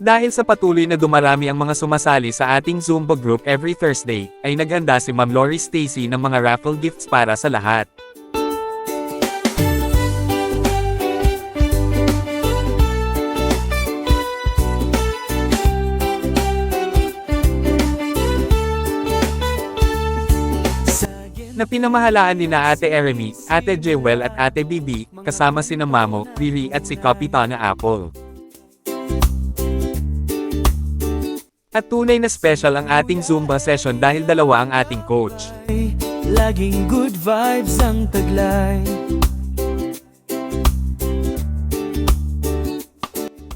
Dahil sa patuloy na dumarami ang mga sumasali sa ating Zumba group every Thursday, ay naghanda si Ma'am Lori Stacy ng mga raffle gifts para sa lahat. Na pinamahalaan ni na Ate Eremy, Ate Jewel at Ate Bibi, kasama sina Mamo, Riri at si Kapitana Apple. At tunay na special ang ating Zumba session dahil dalawa ang ating coach. Laging good vibes ang taglay.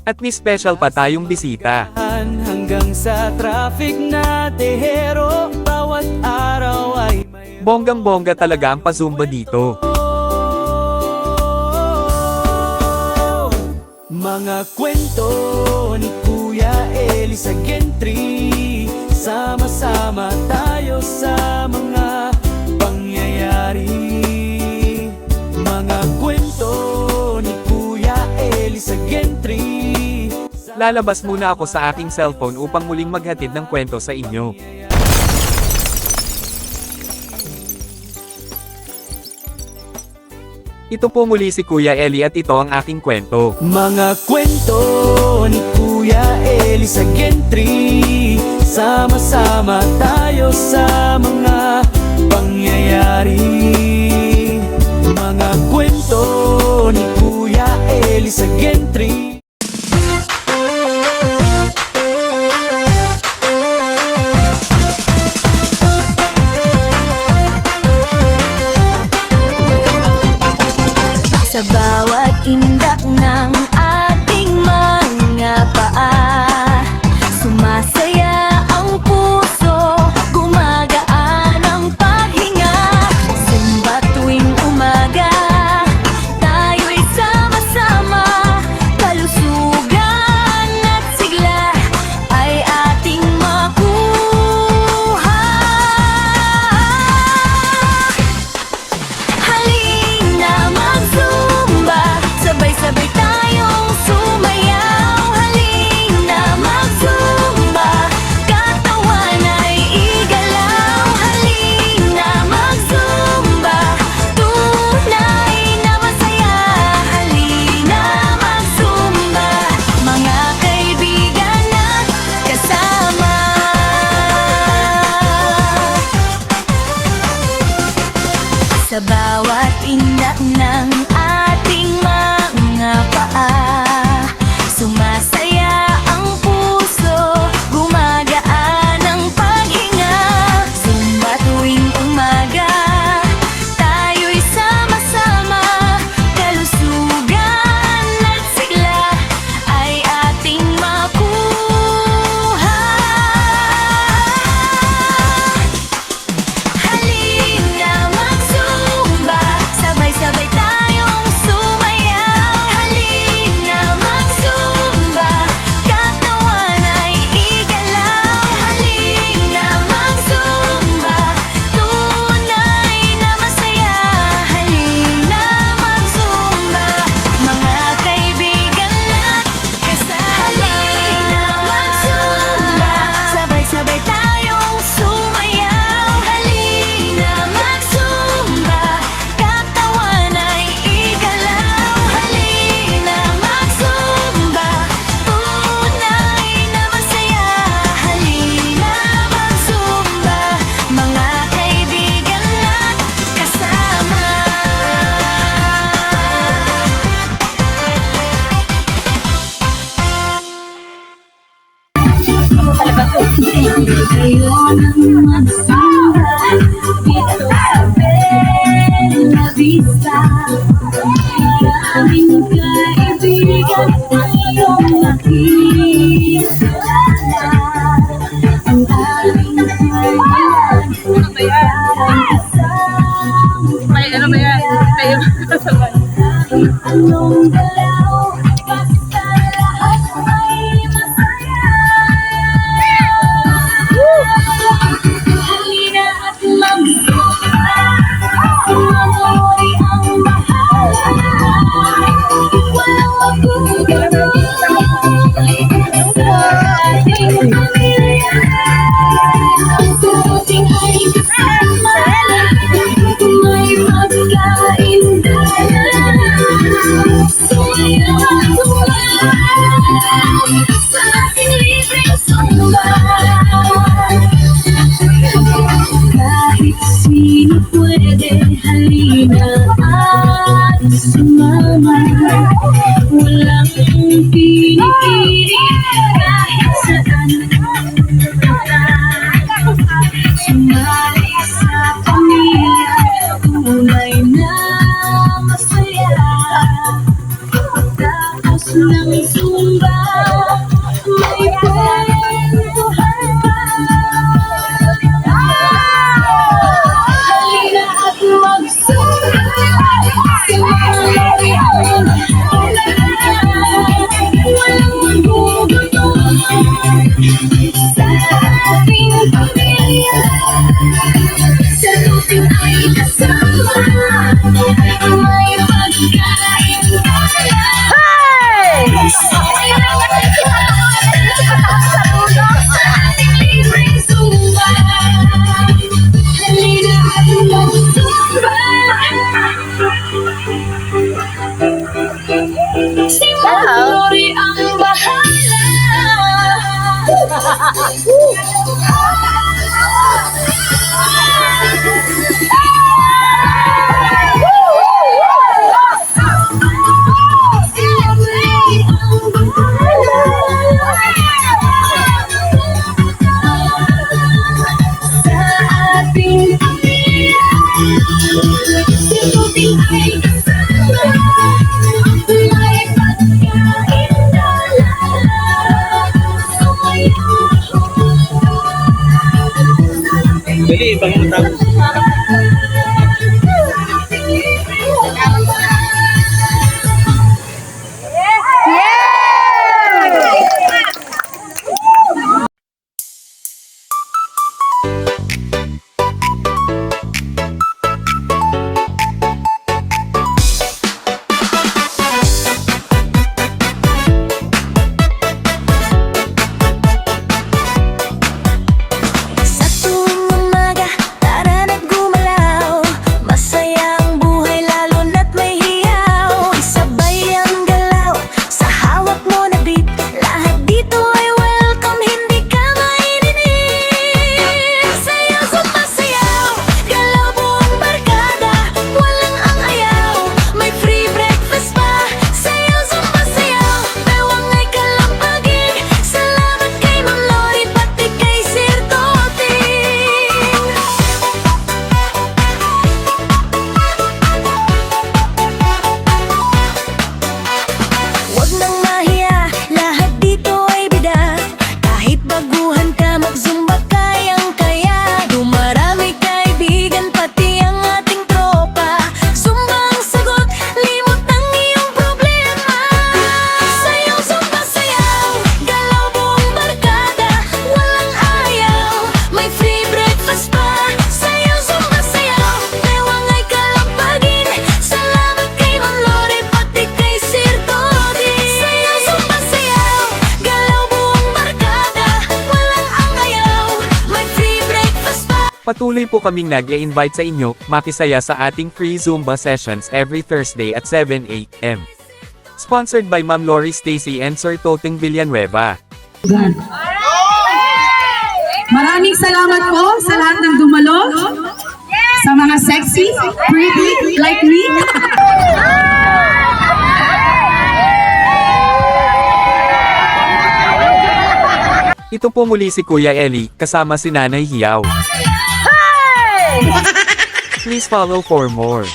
At may special pa tayong bisita. Hanggang sa traffic na tehero, bawat araw ay may Bonggang-bongga talaga ang pa-Zumba dito. mga kwento ni Kuya Eli sa Gentry. Sama-sama tayo sa mga pangyayari. Mga kwento ni Kuya Eli sa Gentry. Lalabas muna ako sa aking cellphone upang muling maghatid ng kwento sa inyo. Ito po muli si Kuya Eli at ito ang aking kwento. Mga kwento ni Kuya Eli sa Gentry. Sama-sama tayo sa mga pangyayari. Mga kwento ni Kuya Eli sa Gentry. Sa bawat indak ng ating mga paa, sumasaya ang puso, gumagaan ang paghinga. Zumba tuwing umaga, tayo'y sama-sama, kalusugan at sigla ay ating makuha. Halina mag-Zumba, sabay-sabay tayong sumayaw. Halina mag-Zumba, katawan ay igalaw. Halina mag-Zumba, tunay na masaya. Halina mag-Zumba, mga kaibigan at kasama. Sa bawat indak ng ating mga paa, sumasaya ang puso, gumagaan ang paghinga. Zumba tuwing umaga, tayo'y sama-sama, kalusugan at sigla ay ating makuha. Halina mag-Zumba, sabay-sabay tayong sumayaw. Halina mag-Zumba, katawan ay igalaw. Halina mag-Zumba, tunay na masaya. Halina mag-Zumba, mga kaibigan at kasama. Halina mag-Zumba, sabay-sabay tayong sumayaw. Halina mag-Zumba, katawan ay igalaw. Halina mag-Zumba, tunay na masaya. Halina mag-Zumba, mga kaibigan at kasama. Ngayon ang mag-Zumba dito sa Bella Vista. Aming kaibigan tayong nakilala. Ang aming kaibigan parang isang May ano ba yan? Kayo. anong galaw, basta lahat ay masaya. Halina at mag-Zumba, sumamoy ang bahala. Walang magugulo, sumama. Walang pinipili kahit saan. Sumali sa pamilya, tunay na masaya. Tapos ng Zumba, may kwentuhan pa. Halina at mag-Zumba, sumali ang walang magugulo. Sa ating pamilya, sa tuting ay kasama, may pagkain tayo. Sa ating libreng Zumba, halina at mag-Zumba. Si Ma'am Glory ang bahala. Sa ating pamilya, si Tuting ay kasama, may pagkain dala. Dali, pangutang. Sa tuwing umaga, tara na't gumalaw. Masaya ang buhay lalo na't may hiyaw. Isabay ang galaw sa hawak mo na beat. Lahat dito ay welcome, hindi ka maininig. Sayaw, Zumba, sayaw, galaw buong barkada. Walang ang ayaw, may free breakfast pa. Sayaw, Zumba, sayaw, bewang ay kalampagin. Salamat kay Ma'am Lori, pati kay Sir Toting. Huwag nang mahiya, lahat dito ay bida. Kahit baguhan ka, mag-Zumba kayang-kaya. Dumarami kaibigan, pati ang ating tropa. Zumba ang sagot, limot ang iyong problema. Sayaw, Zumba, sayaw, galaw buong barkada. Walang ayaw, may free breakfast pa. Sayaw, Zumba, sayaw, bewang ay kalampagin. Salamat kay Ma'am Lori, pati kay Sir Toting. Sayaw, Zumba, sayaw, galaw buong barkada. Walang ang ayaw, may free breakfast pa. Patuloy po kaming nag-i-invite sa inyo, makisaya sa ating free Zumba sessions every Thursday at 7 a.m. Sponsored by Ma'am Lori Stacy and Sir Toting Villanueva. Maraming salamat po sa lahat ng dumalo, sa mga sexy, pretty, like me. Ito po muli si Kuya Eli, kasama si Nanay Hiyaw. Please follow for more.